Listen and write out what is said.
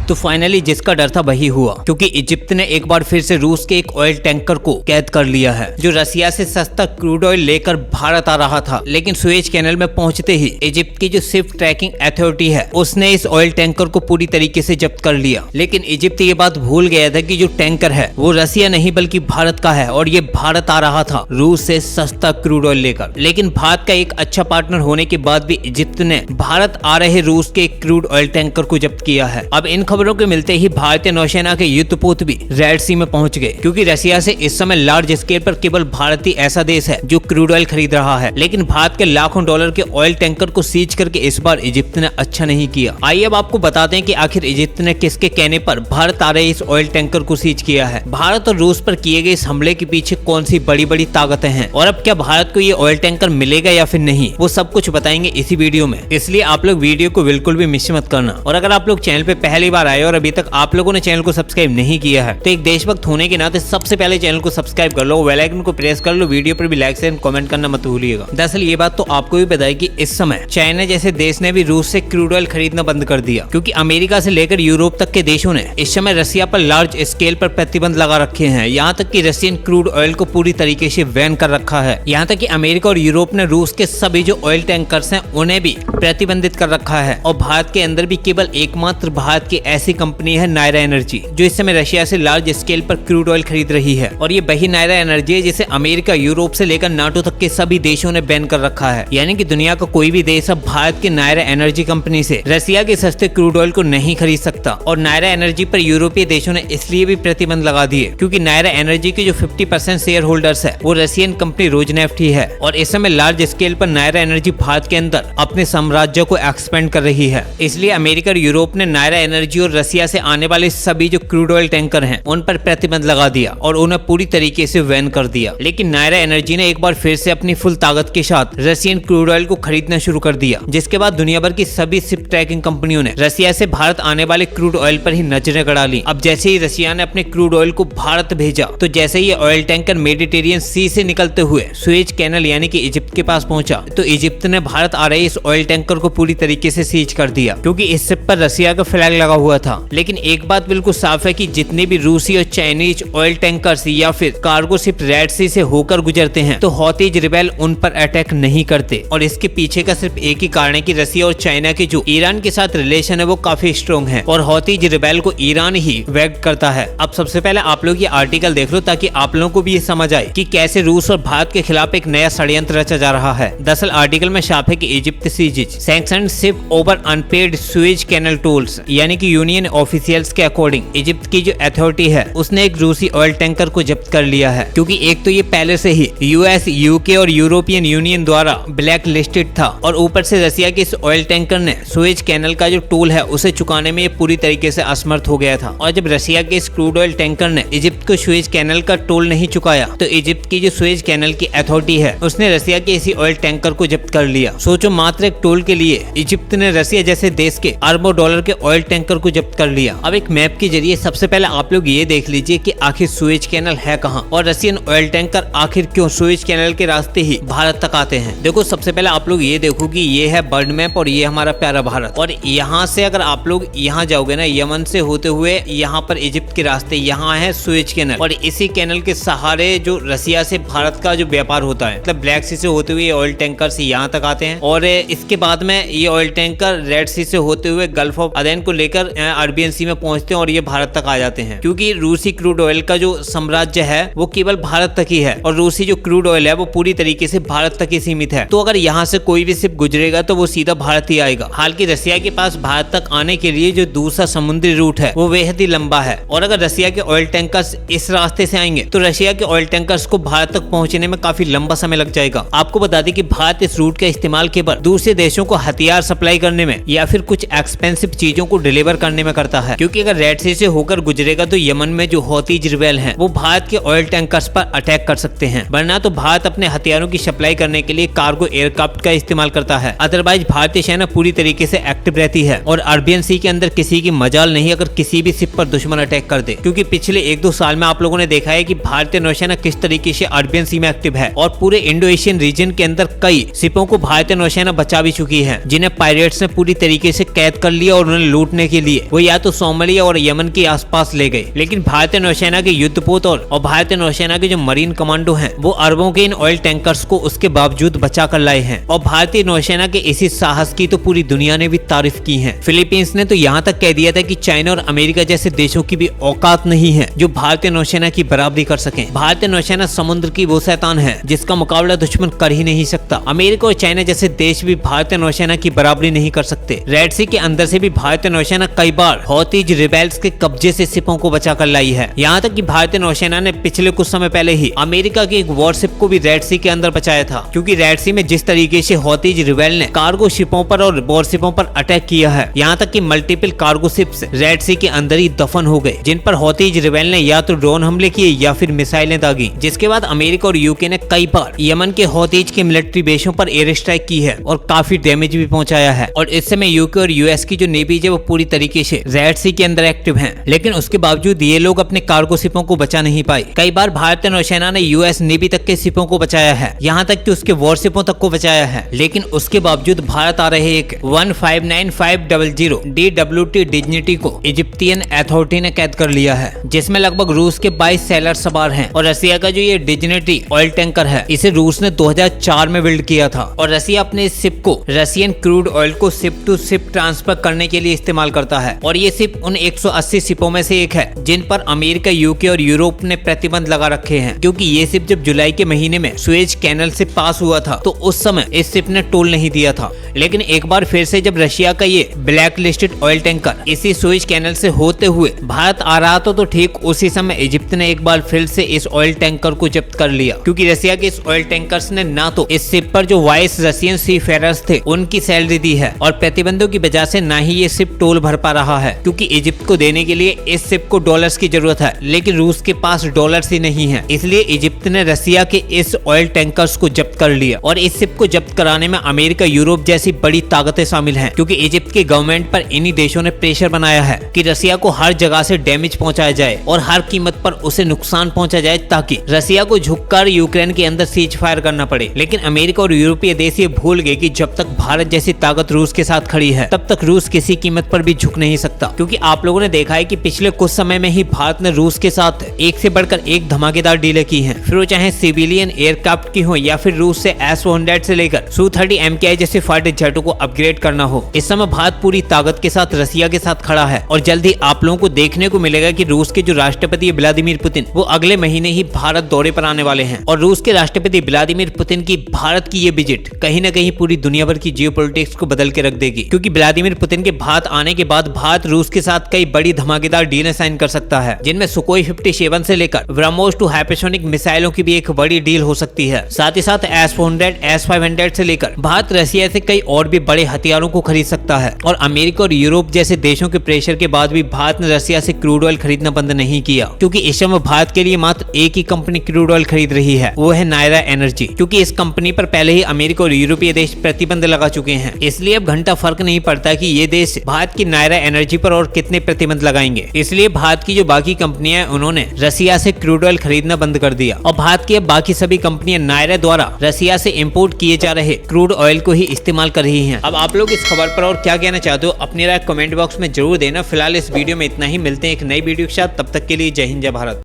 तो फाइनली जिसका डर था वही हुआ, क्योंकि इजिप्ट ने एक बार फिर से रूस के एक ऑयल टैंकर को कैद कर लिया है जो रसिया से सस्ता क्रूड ऑयल लेकर भारत आ रहा था। लेकिन सुएज कैनल में पहुंचते ही इजिप्ट की जो शिप ट्रैकिंग अथॉरिटी है उसने इस ऑयल टैंकर को पूरी तरीके से जब्त कर लिया। लेकिन इजिप्ट ये बात भूल गया था कि जो टैंकर है वो रसिया नहीं बल्कि भारत का है और ये भारत आ रहा था रूस से सस्ता क्रूड ऑयल लेकर। लेकिन भारत का एक अच्छा पार्टनर होने के बाद भी इजिप्ट ने भारत आ रहे रूस के क्रूड ऑयल टैंकर को जब्त किया है। अब इन खबरों के मिलते ही भारतीय नौसेना के युद्धपोत भी रेड सी में पहुंच गए, क्योंकि रसिया से इस समय लार्ज स्केल पर केवल भारत ही ऐसा देश है जो क्रूड ऑयल खरीद रहा है। लेकिन भारत के लाखों डॉलर के ऑयल टैंकर को सीज करके इस बार इजिप्ट ने अच्छा नहीं किया। आइए अब आपको बताते हैं कि आखिर इजिप्ट ने किसके कहने पर भारत आ रहे इस ऑयल टैंकर को सीज किया है। भारत और रूस पर किए गए इस हमले के पीछे कौन सी बड़ी बड़ी ताकतें हैं और अब क्या भारत को ये ऑयल टैंकर मिलेगा या फिर नहीं, वो सब कुछ बताएंगे इसी वीडियो में। इसलिए आप लोग वीडियो को बिल्कुल भी मिस मत करना। और अगर आप लोग चैनल पे पहली बार आए और अभी तक आप लोगों ने चैनल को सब्सक्राइब नहीं किया है तो एक देशभक्त होने के नाते सबसे पहले चैनल को सब्सक्राइब कर लो, बेल आइकन को प्रेस कर लो, वीडियो पर भी लाइक शेयर कमेंट करना मत भूलिएगा। दरअसल ये बात तो आपको भी पता है कि इस समय चाइना जैसे देश ने भी रूस से क्रूड ऑयल खरीदना बंद कर दिया, क्योंकि अमेरिका से लेकर यूरोप तक के देशों ने इस समय रसिया पर लार्ज स्केल पर प्रतिबंध लगा रखे हैं। यहाँ तक कि रशियन क्रूड ऑयल को पूरी तरीके से बैन कर रखा है। यहाँ तक कि अमेरिका और यूरोप ने रूस के सभी जो ऑयल टैंकर्स हैं उन्हें भी प्रतिबंधित कर रखा है। और भारत के अंदर भी केवल एकमात्र भारत की ऐसी कंपनी है नायरा एनर्जी, जो इस समय रशिया से लार्ज स्केल पर क्रूड ऑयल खरीद रही है। और ये वही नायरा एनर्जी है जिसे अमेरिका, यूरोप से लेकर नाटो तक के सभी देशों ने बैन कर रखा है। यानी कि दुनिया का कोई भी देश अब भारत की नायरा एनर्जी कंपनी से रसिया के सस्ते क्रूड ऑयल को नहीं खरीद सकता। और नायरा एनर्जी पर यूरोपीय देशों ने इसलिए भी प्रतिबंध लगा दिए क्योंकि नायरा एनर्जी के जो 50% शेयर होल्डर्स है वो रशियन कंपनी रोजनेफ्ट ही है। और इस समय लार्ज स्केल पर नायरा एनर्जी भारत के अंदर अपने साम्राज्य को एक्सपेंड कर रही है। इसलिए अमेरिका और यूरोप ने नायरा एनर्जी और रसिया से आने वाले सभी जो क्रूड ऑयल टैंकर हैं उन पर प्रतिबंध लगा दिया और उन्हें पूरी तरीके से बैन कर दिया। लेकिन नायरा एनर्जी ने एक बार फिर से अपनी फुल ताकत के साथ रशियन क्रूड ऑयल को खरीदना शुरू कर दिया, जिसके बाद दुनिया भर की सभी शिप ट्रैकिंग कंपनियों ने रसिया से भारत आने वाले क्रूड ऑयल पर ही नजरें गड़ा ली। अब जैसे ही रसिया ने अपने क्रूड ऑयल को भारत भेजा तो जैसे ही ऑयल टैंकर मेडिटेरियन सी से निकलते हुए सुएज कैनल यानी कि इजिप्ट के पास पहुंचा तो इजिप्ट ने भारत आ रहे इस ऑयल टैंकर को पूरी तरीके से सीज कर दिया, क्योंकि इस शिप पर रसिया का फ्लैग लगा हुआ था। लेकिन एक बात बिल्कुल साफ है कि जितने भी रूसी और चाइनीज ऑयल टैंकर्स या फिर कार्गो शिप रेड सी से होकर गुजरते हैं तो हौतीज रिबेल उन पर अटैक नहीं करते। और इसके पीछे का सिर्फ एक ही कारण है कि रसिया और चाइना के जो ईरान के साथ रिलेशन है वो काफी स्ट्रॉन्ग है और हौतीज रिबेल को ईरान ही वेक्ट करता है। अब सबसे पहले आप लोग ये आर्टिकल देख लो ताकि आप लोगों को भी ये समझ आए कि कैसे रूस और भारत के खिलाफ एक नया षड्यंत्र रचा जा रहा है। दरअसल आर्टिकल में छाप है कि Egypt seizes sanctioned ship over unpaid Suez Canal tolls, यानी कि यूनियन ऑफिशियल्स के अकॉर्डिंग इजिप्ट की जो अथॉरिटी है उसने एक रूसी ऑयल टैंकर को जब्त कर लिया है, क्योंकि एक तो ये पहले से ही यूएस, यूके और यूरोपियन यूनियन द्वारा ब्लैक लिस्टेड था और ऊपर से रसिया के इस ऑयल टैंकर ने सुएज कैनल का जो टोल है उसे चुकाने में ये पूरी तरीके से असमर्थ हो गया था। और जब रसिया के इस क्रूड ऑयल टैंकर ने इजिप्ट को सुएज कैनल का टोल नहीं चुकाया तो इजिप्ट की जो सुएज कैनल की अथॉरिटी है उसने रसिया के इसी ऑयल टैंकर को जब्त कर लिया। सोचो, मात्र एक टोल के लिए इजिप्ट ने रसिया जैसे देश के अरबों डॉलर के ऑयल टैंकर को जब्त कर लिया। अब एक मैप के जरिए सबसे पहले आप लोग ये देख लीजिए कि आखिर सुएज कैनल है कहाँ और रसियन ऑयल टैंकर आखिर क्यों सुएज कैनल के रास्ते ही भारत तक आते हैं। देखो, सबसे पहले आप लोग ये देखो कि ये है बर्ड मैप और ये हमारा प्यारा भारत। और यहाँ से अगर आप लोग यहाँ जाओगे ना, यमन से होते हुए यहाँ पर इजिप्ट के रास्ते यहाँ है सुएज कैनल और इसी कैनल के सहारे जो रसिया से भारत का जो व्यापार होता है, मतलब ब्लैक सी से होते हुए ऑयल टैंकर से यहाँ तक आते हैं और इसके बाद में ये ऑयल टैंकर रेड सी से होते हुए गल्फ ऑफ अदेन को लेकर अरबियन सी में पहुंचते हैं और ये भारत तक आ जाते हैं। क्योंकि रूसी क्रूड ऑयल का जो साम्राज्य है वो केवल भारत तक ही है और रूसी जो क्रूड ऑयल है वो पूरी तरीके से भारत तक ही सीमित है। तो अगर यहाँ से कोई भी शिप गुजरेगा तो वो सीधा भारत ही आएगा। हालांकि रसिया के पास भारत तक आने के लिए जो दूसरा समुद्री रूट है वो बेहद ही लंबा है और अगर रसिया के ऑयल टैंकर्स इस रास्ते से आएंगे तो रसिया के ऑयल टैंकर्स को भारत तक पहुंचने में काफी लंबा समय लग जाएगा। आपको बता दें कि भारत इस रूट का इस्तेमाल केवल दूसरे देशों को हथियार सप्लाई करने में या फिर कुछ एक्सपेंसिव चीजों को डिलीवर करने में करता है। क्योंकि अगर रेड सी से होकर गुजरेगा तो यमन में जो हौतीज रिबेल हैं वो भारत के ऑयल टैंकर्स पर अटैक कर सकते हैं, वरना तो भारत अपने हथियारों की सप्लाई करने के लिए कार्गो एयरक्राफ्ट का इस्तेमाल करता है। अदरवाइज भारतीय सेना पूरी तरीके से एक्टिव रहती है और अरबियन सी के अंदर किसी की मजाल नहीं अगर किसी भी शिप पर दुश्मन अटैक कर दे। क्योंकि पिछले 1-2 साल में आप लोगों ने देखा है कि भारतीय नौसेना किस तरीके से अरबियन सी में एक्टिव है और पूरे इंडो एशियन रीजन के अंदर कई शिपों को भारतीय नौसेना बचा भी चुकी है, जिन्हें पायरेट्स ने पूरी तरीके से कैद कर लिया और उन्हें लूटने के लिए लिए वो या तो सोमालिया और यमन के आसपास ले गए, लेकिन भारतीय नौसेना के युद्धपोत और भारतीय नौसेना के जो मरीन कमांडो हैं वो अरबों के इन ऑयल टैंकर्स को उसके बावजूद बचा कर लाए हैं। और भारतीय नौसेना के इसी साहस की तो पूरी दुनिया ने भी तारीफ की है। फिलीपींस ने तो यहाँ तक कह दिया था कि चाइना और अमेरिका जैसे देशों की भी औकात नहीं है जो भारतीय नौसेना की बराबरी कर सके। भारतीय नौसेना समुद्र की वो शैतान है जिसका मुकाबला दुश्मन कर ही नहीं सकता। अमेरिका और चाइना जैसे देश भी भारतीय नौसेना की बराबरी नहीं कर सकते। रेड सी के अंदर से भी भारतीय नौसेना कई बार हौतीज रिबेल्स के कब्जे से शिपों को बचा कर लाई है। यहाँ तक कि भारतीय नौसेना ने पिछले कुछ समय पहले ही अमेरिका की एक वॉरशिप को भी रेड सी के अंदर बचाया था, क्योंकि रेड सी में जिस तरीके से हौतीज रिबेल ने कार्गो शिपों पर और वॉरशिपों पर अटैक किया है, यहाँ तक कि मल्टीपल कार्गो शिप्स रेड सी के अंदर ही दफन हो गए, जिन पर हौतीज रिबेल ने या तो ड्रोन हमले किए या फिर मिसाइलें दागी। जिसके बाद अमेरिका और यूके ने कई बार यमन के हौतीज के मिलिट्री बेसों पर एयर स्ट्राइक की है और काफी डैमेज भी पहुंचाया है। और इस समय यूके और यूएस की जो नेवी है वो पूरी तरीके से रेड सी के अंदर एक्टिव है, लेकिन उसके बावजूद ये लोग अपने कार्गो शिपों को बचा नहीं पाए। कई बार भारतीय नौसेना ने यूएस नेवी तक के शिपों को बचाया है, यहाँ तक कि उसके वॉरशिपों तक को बचाया है, लेकिन उसके बावजूद भारत आ रहे एक 159500 DWT डिग्निटी को इजिप्टियन अथॉरिटी ने कैद कर लिया है, जिसमें लगभग रूस के 22 सैलर सवार हैं। और रसिया का जो ये डिग्निटी ऑयल टैंकर है इसे रूस ने 2004 में बिल्ड किया था। और रसिया अपने इस शिप को रशियन क्रूड ऑयल को शिप टू शिप ट्रांसफर करने के लिए इस्तेमाल करता है। और ये शिप उन 180 शिपों में से एक है जिन पर अमेरिका, यूके और यूरोप ने प्रतिबंध लगा रखे हैं, क्योंकि ये शिप जब जुलाई के महीने में सुएज कैनल से पास हुआ था तो उस समय इस शिप ने टोल नहीं दिया था। लेकिन एक बार फिर से जब रशिया का ये ब्लैक लिस्टेड ऑयल टैंकर इसी सुएज कैनल से होते हुए भारत आ रहा था तो ठीक उसी समय इजिप्ट ने एक बार फिर से इस ऑयल टैंकर को जब्त कर लिया, क्योंकि रशिया के इस ऑयल टैंकर्स ने ना तो इस शिप पर जो वाइस रशियन सी फेरर्स थे उनकी सैलरी दी है और प्रतिबंधों की वजह से ना ही ये शिप टोल भर पा रहा है, क्योंकि इजिप्ट को देने के लिए इस शिप को डॉलर्स की जरूरत है, लेकिन रूस के पास डॉलर्स ही नहीं है। इसलिए इजिप्ट ने रशिया के इस ऑयल टैंकर्स को जब्त कर लिया। और इस शिप को जब्त कराने में अमेरिका, यूरोप जैसी बड़ी ताकतें शामिल हैं, क्योंकि इजिप्ट के गवर्नमेंट पर इन्हीं देशों ने प्रेशर बनाया है कि रशिया को हर जगह से डैमेज पहुंचाया जाए और हर कीमत पर उसे नुकसान पहुंचा जाए, ताकि रशिया को झुककर यूक्रेन के अंदर सीज फायर करना पड़े। लेकिन अमेरिका और यूरोपीय देश ये भूल गए कि जब तक भारत जैसी ताकत रूस के साथ खड़ी है तब तक रूस किसी कीमत पर भी झुक नहीं सकता। क्योंकि आप लोगों ने देखा है कि पिछले कुछ समय में ही भारत ने रूस के साथ एक से बढ़कर एक धमाकेदार डीलें की हैं, फिर वो चाहे सिविलियन एयरक्राफ्ट की हो या फिर रूस से S-400 से लेकर Su-30 MKI जैसे फाइटर जेटों को अपग्रेड करना हो। इस समय भारत पूरी ताकत के साथ रशिया के साथ खड़ा है। और जल्द ही आप लोगों को देखने को मिलेगा कि रूस के जो राष्ट्रपति व्लादिमीर पुतिन वो अगले महीने ही भारत दौरे पर आने वाले हैं। और रूस के राष्ट्रपति व्लादिमीर पुतिन की भारत की ये विजिट कहीं न कहीं पूरी दुनिया भर की जियोपॉलिटिक्स को बदल के रख देगी, क्योंकि व्लादिमीर पुतिन के भारत आने के बाद भारत रूस के साथ कई बड़ी धमाकेदार डीलें साइन कर सकता है, जिनमें सुकोई 57 से लेकर ब्रह्मोस टू हाइपरसोनिक मिसाइलों की भी एक बड़ी डील हो सकती है। साथ ही साथ S-400, S-500 से लेकर भारत रशिया से कई और भी बड़े हथियारों को खरीद सकता है। और अमेरिका और यूरोप जैसे देशों के प्रेशर के बाद भी भारत ने रशिया से क्रूड ऑयल खरीदना बंद नहीं किया, क्योंकि इस समय भारत के लिए मात्र एक ही कंपनी क्रूड ऑयल खरीद रही है, वो है नायरा एनर्जी, क्योंकि इस कंपनी पर पहले ही अमेरिका और यूरोपीय देश प्रतिबंध लगा चुके हैं। इसलिए अब घंटा फर्क नहीं पड़ता कि ये देश भारत की नायरा एनर्जी पर और कितने प्रतिबंध लगाएंगे। इसलिए भारत की जो बाकी कंपनियां हैं उन्होंने रशिया से क्रूड ऑयल खरीदना बंद कर दिया और भारत की अब बाकी सभी कंपनियां नायरा द्वारा रशिया से इंपोर्ट किए जा रहे क्रूड ऑयल को ही इस्तेमाल कर रही हैं। अब आप लोग इस खबर पर और क्या कहना चाहते हो अपनी राय कमेंट बॉक्स में जरूर देना। फिलहाल इस वीडियो में इतना ही, मिलते हैं एक नई वीडियो के साथ, तब तक के लिए जय हिंद जय भारत।